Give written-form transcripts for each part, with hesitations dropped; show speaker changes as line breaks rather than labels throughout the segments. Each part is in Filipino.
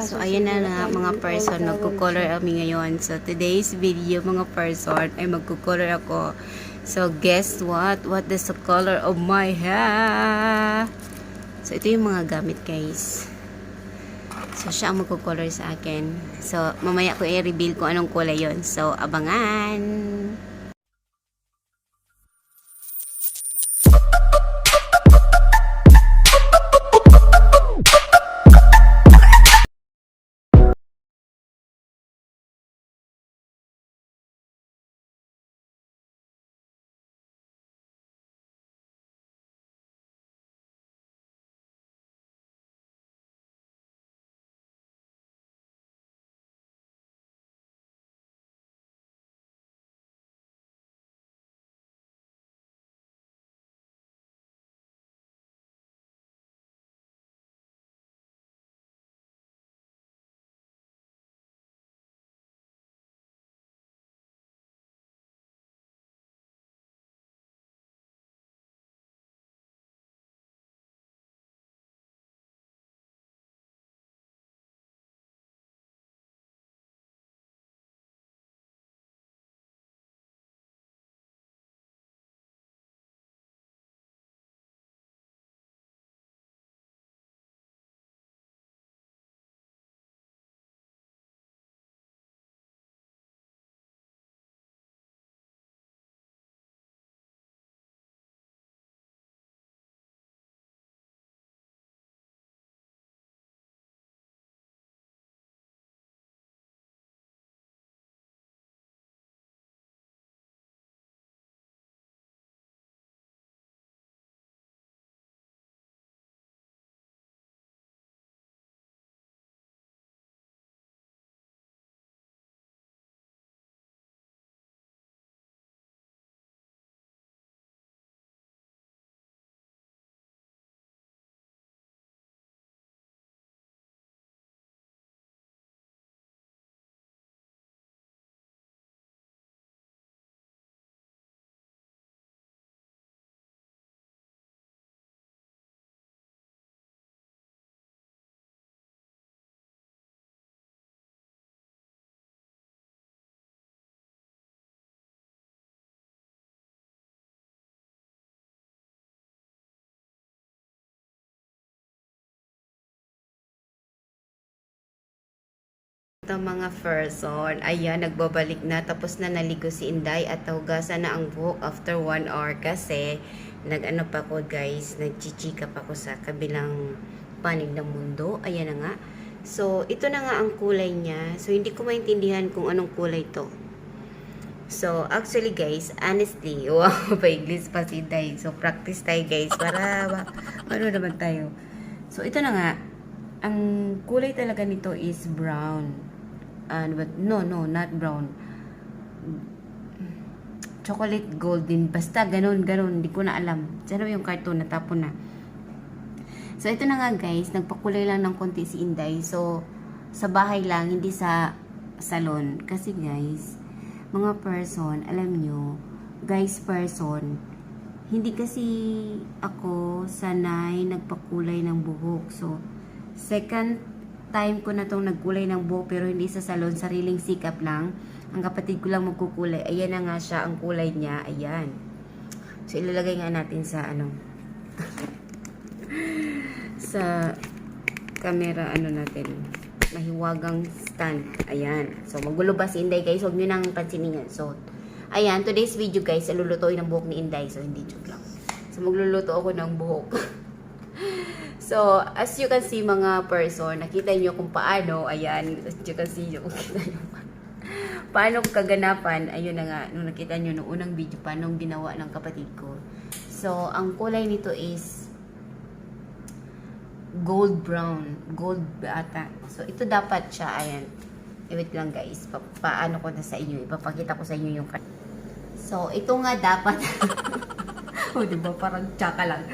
So, ayan na nga mga person, magkukolor kami ngayon. So, today's video mga person ay magkukolor ako. So, guess what? What is the color of my hair? So, ito yung mga gamit guys. So, siya ang magkukolor sa akin. So, mamaya ko i-reveal kung anong kulay yon. So, abangan! Ito mga person, ayan, nagbabalik na. Tapos na naligo si Inday at nahugasan na ang buhok after 1 hour kasi nag-ano pa ko guys, nagchichika pa ko sa kabilang panig ng mundo. Ayan na nga. So, ito na nga ang kulay niya. So, hindi ko maintindihan kung anong kulay to. So, actually guys, honestly, wow, pa-English pa si Inday. So, practice tayo guys para ano naman tayo. So, ito na nga. Ang kulay talaga nito is brown. But no, not brown. Chocolate golden. Basta ganun. Hindi ko na alam. Sana yung cartoon natapon na. So, ito na nga guys. Nagpakulay lang ng konti si Inday. So, sa bahay lang, hindi sa salon. Kasi guys, mga person, alam nyo, guys person, hindi kasi ako sanay nagpakulay ng buhok. So, second time ko na itong nagkulay ng buhok pero hindi sa salon, sariling sikap lang. Ang kapatid ko lang magkukulay. Ayan na nga siya, ang kulay niya. Ayan. So, ilalagay nga natin sa ano sa camera, ano natin, mahiwagang stand. Ayan. So, magulo ba si Inday guys? Huwag nyo nang pansinin yan. So, ayan. Today's video guys, lulutuin ang buhok ni Inday. So, hindi joke lang. So, magluluto ako ng buhok. So, as you can see mga person, nakita nyo kung paano, ayan, as you can see, paano kaganapan, ayun na nga, nung nakita nyo nung unang video, paano ginawa ng kapatid ko. So, ang kulay nito is gold brown, gold ata. So, ito dapat siya, ayan, wait lang guys, paano ko na sa inyo, ipapakita ko sa inyo yung so, ito nga dapat, o diba, parang tsaka lang.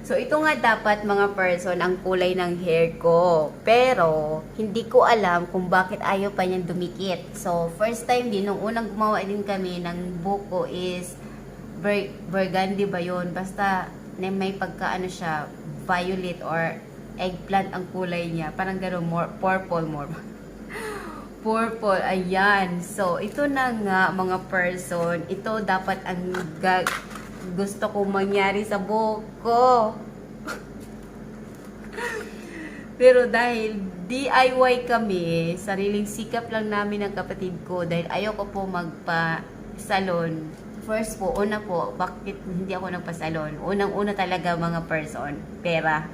So, ito nga dapat mga person ang kulay ng hair ko. Pero, hindi ko alam kung bakit ayaw pa niyang dumikit. So, first time din, nung unang gumawa din kami ng buko is burgundy ba yun? Basta, may pagka ano siya, violet or eggplant ang kulay niya. Parang gano'n, more purple, more. Purple, ayan. So, ito na nga mga person. Ito dapat ang gusto kong mangyari sa buhok ko. Pero dahil DIY kami, sariling sikap lang namin ng kapatid ko dahil ayoko po magpa-salon. First po, una po, bakit hindi ako nagpa-salon? Unang-una talaga mga person, pera.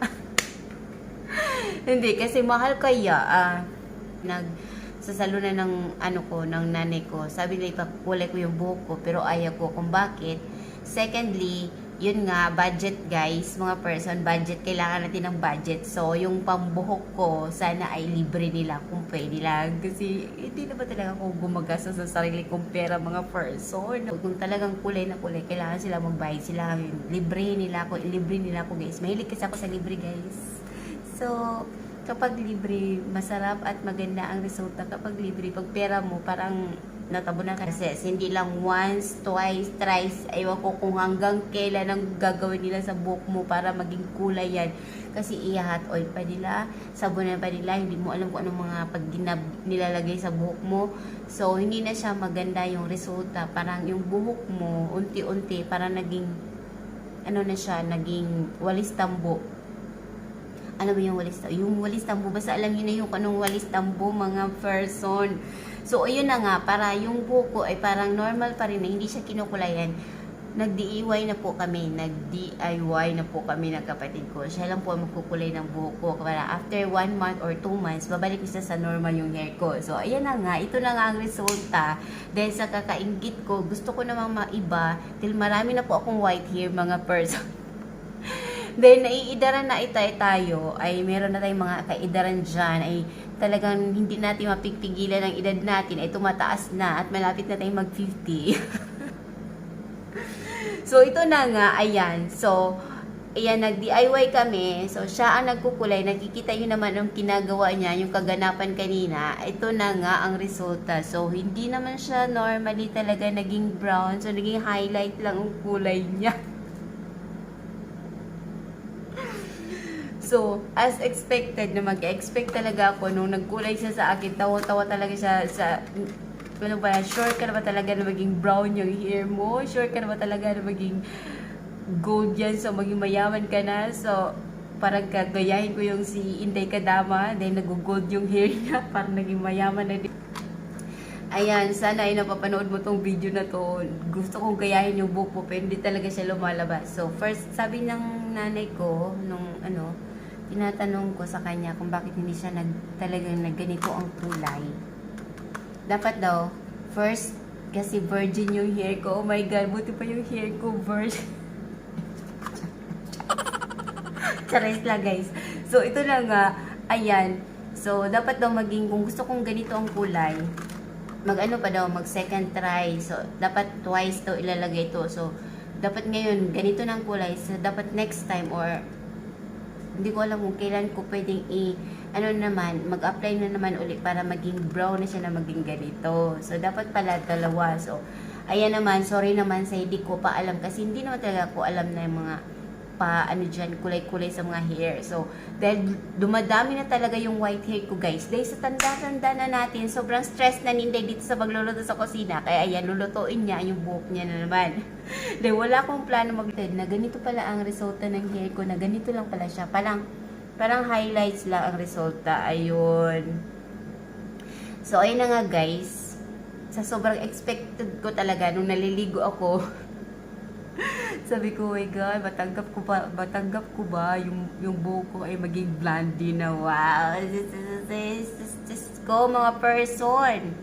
Hindi, kasi mahal kaya. Sa salunan ng ng nanay ko. Sabi nila ipakulay ko yung buhok ko pero ayaw ko kung bakit. Secondly, yun nga, budget guys, mga person, budget, kailangan natin ng budget. So, yung pambuhok ko, sana ay libre nila kung pwede lang. Kasi, hindi na ba talaga ako gumagasa sa sarili kong pera, mga person. Kung talagang kulay na kulay, kailangan sila magbayad sila. Libre nila ako guys. Mahilig kasi ako sa libre guys. So, kapag libre, masarap at maganda ang resulta. Kapag libre, pag pera mo, parang natabo na kasi hindi lang once, twice, thrice, aywan ko kung hanggang kailan ang gagawin nila sa buhok mo para maging kulay yan. Kasi i-hot oil pa nila, sabunan pa nila, hindi mo alam kung anong mga pag nilalagay sa buhok mo. So, hindi na siya maganda yung resulta. Parang yung buhok mo, unti-unti, parang naging, naging walis tambo. Alam mo yung walis tambo? Yung walis tambo, basta alam nyo na yung anong walis tambo, mga person. So, ayun na nga, para yung buhok ko ay parang normal pa rin, hindi siya kinukulayan. Nag-DIY na po kami ng kapatid ko. Siya lang po ang magkukulay ng buhok ko. Para after 1 month or 2 months, babalik siya sa normal yung hair ko. So, ayan na nga, ito na nga ang resulta. Dahil sa kakaingit ko, gusto ko namang maiba, dahil marami na po akong white hair, mga person. Dahil naiidaran na tayo, ay meron na tayong mga kaidaran dyan, ay talagang hindi natin mapigpigilan ang edad natin, ay tumataas na at malapit na tayong mag-50. So, ito na nga, ayan. So, ayan, nag-DIY kami. So, siya ang nagkukulay. Nakikita yun naman ang kinagawa niya, yung kaganapan kanina. Ito na nga ang resulta. So, hindi naman siya normally talaga naging brown. So, naging highlight lang ang kulay niya. So, as expected, na mag-expect talaga ako nung nagkulay siya sa akin, tawa-tawa talaga siya sa, sure ka na ba talaga na maging brown yung hair mo? Sure ka na ba talaga na maging gold yan? So, maging mayaman ka na? So, parang kagayahin ko yung si Inday Kadama, dahil nag-gold yung hair niya, parang naging mayaman na din. Ayan, sana ay napapanood mo tong video na to. Gusto kong gayahin yung buhok ko, pero hindi talaga siya lumalabas. So, first, sabi ng nanay ko, tinatanong ko sa kanya kung bakit hindi siya talagang ganito ang kulay. Dapat daw, first, kasi virgin yung hair ko. Oh my God, buti pa yung hair ko, virgin. Charis lang, guys. So, ito na nga, ayan. So, dapat daw kung gusto kong ganito ang kulay, mag second try. So, dapat twice daw ilalagay ito. So, dapat ngayon, ganito ng kulay. So, dapat next time or hindi ko alam kung kailan ko pwedeng mag-apply na naman ulit para maging brown na siya na maging ganito. So, dapat pala dalawa. So, ayan naman, sorry naman sa hindi ko pa alam kasi hindi naman talaga ko alam na yung mga kulay-kulay sa mga hair. So, dahil dumadami na talaga yung white hair ko, guys. Dahil sa tanda-tanda na natin, sobrang stress na ninday dito sa pagluluto sa kusina. Kaya ayan, lulutuin niya yung buhok niya na naman. Dahil wala akong plano na ganito pala ang resulta ng hair ko, na ganito lang pala siya. Parang highlights lang ang resulta. Ayun. So, ayun na nga, guys. Sa sobrang expected ko talaga, nung naliligo ako, sabi ko, oh my God, matanggap ko ba yung buhok ko ay maging blondie na? Wow! Just go, mga person!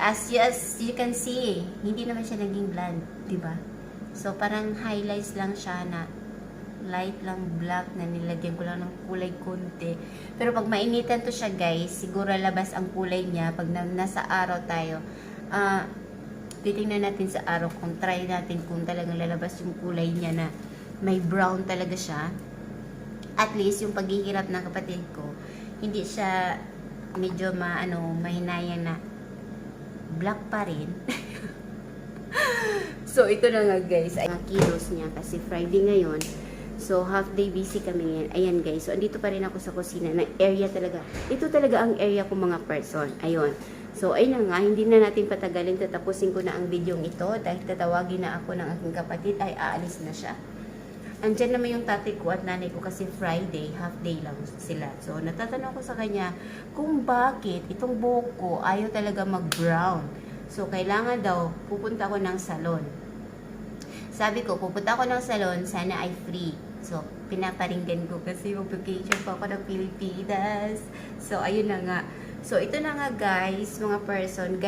As you can see, hindi naman siya naging blonde, diba? So, parang highlights lang siya na light lang black na nilagyan ko lang ng kulay konti. Pero pag mainitan to siya, guys, siguro labas ang kulay niya. Pag nasa araw tayo, titingnan natin sa araw kung try natin kung talagang lalabas yung kulay niya na may brown talaga siya. At least yung paghihirap ng kapatid ko, hindi siya medyo mahinayang na black pa rin. So ito na nga, guys, ay kilos niya kasi Friday ngayon. So, half day busy kami ngayon. Ayan guys. So, andito pa rin ako sa kusina ng area talaga. Ito talaga ang area ko mga person. Ayun. So, ayun na nga. Hindi na natin patagalin. Tatapusin ko na ang video ito. Dahil tatawagin na ako ng aking kapatid ay aalis na siya. Andyan naman yung tatay ko at nanay ko kasi Friday, half day lang sila. So, natatanong ko sa kanya kung bakit itong buhok ko ayaw talaga mag-brown. So, kailangan daw pupunta ko ng salon. Sabi ko, pupunta ko ng salon, sana ay free. So, pinaparinggan ko kasi mag-vacation pa ako ng Pilipinas. So, ayun na nga. So, ito na nga guys, mga person,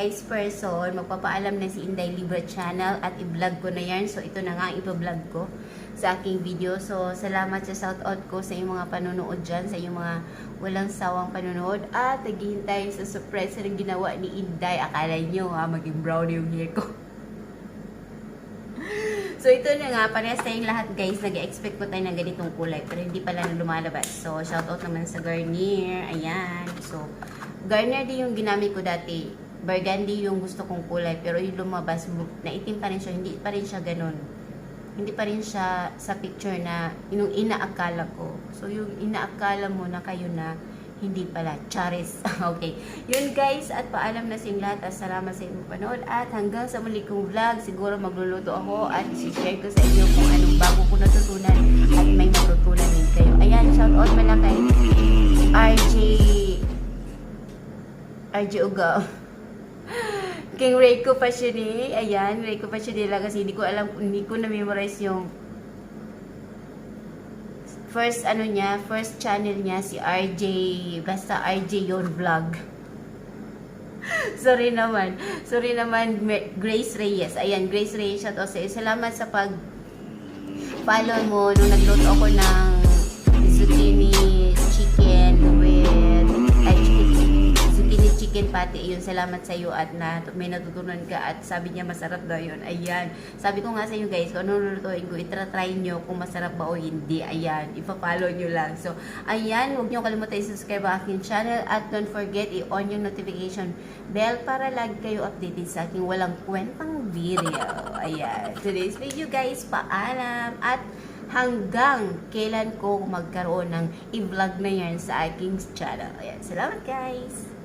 magpapaalam na si Inday Libra Channel at i-vlog ko na yan. So, ito na nga, i-vlog ko sa aking video. So, salamat sa shoutout ko sa iyong mga panonood dyan, sa iyong mga walang sawang panonood. At naghihintay sa surprise na ginawa ni Inday. Akala nyo ha, maging brown yung hair ko. So, ito na nga, parehas tayong lahat guys, nag-expect ko tayo ng ganitong kulay, pero hindi pala na lumalabas. So, shoutout naman sa Garnier, ayan. So, Garnier din yung ginamit ko dati. Burgundy yung gusto kong kulay, pero yung lumabas, naitim pa rin siya, hindi pa rin siya ganun. Hindi pa rin siya sa picture na yung inaakala ko. So, yung inaakala mo na kayo na, hindi pala, charis. Okay. Yun guys, at paalam na sa inyong lahat. At salamat sa inyong panood. At hanggang sa muli kong vlog, siguro magluluto ako at share ko sa inyo kung anong bago ko natutunan at may matutunan din kayo. Ayan, shout out pala kay RJ Ugaw. King Reiko pa siya ni. Ayan, Reiko pa siya nila kasi hindi ko na-memorize yung first channel niya si RJ, basta RJ yon vlog. Sorry naman, Grace Reyes. Ayan, Grace Reyes, shout out sa iyo. Salamat sa pag-follow mo nung nagluto ako ng zucchini chicken chicken patty. Yun, salamat sa iyo at may natutunan ka at sabi niya masarap daw yun. Ayan. Sabi ko nga sa iyo guys, kung ano lutuin ko, itry nyo kung masarap ba o hindi. Ayan. Ipa-follow nyo lang. So, ayan. Huwag nyo kalimutan i-subscribe ang aking channel at don't forget i-on yung notification bell para lagi kayo updated sa aking walang kwentang video. Ayan. Today's video guys, paalam at hanggang kailan ko magkaroon ng i-vlog na yan sa aking channel. Ayan. Salamat guys!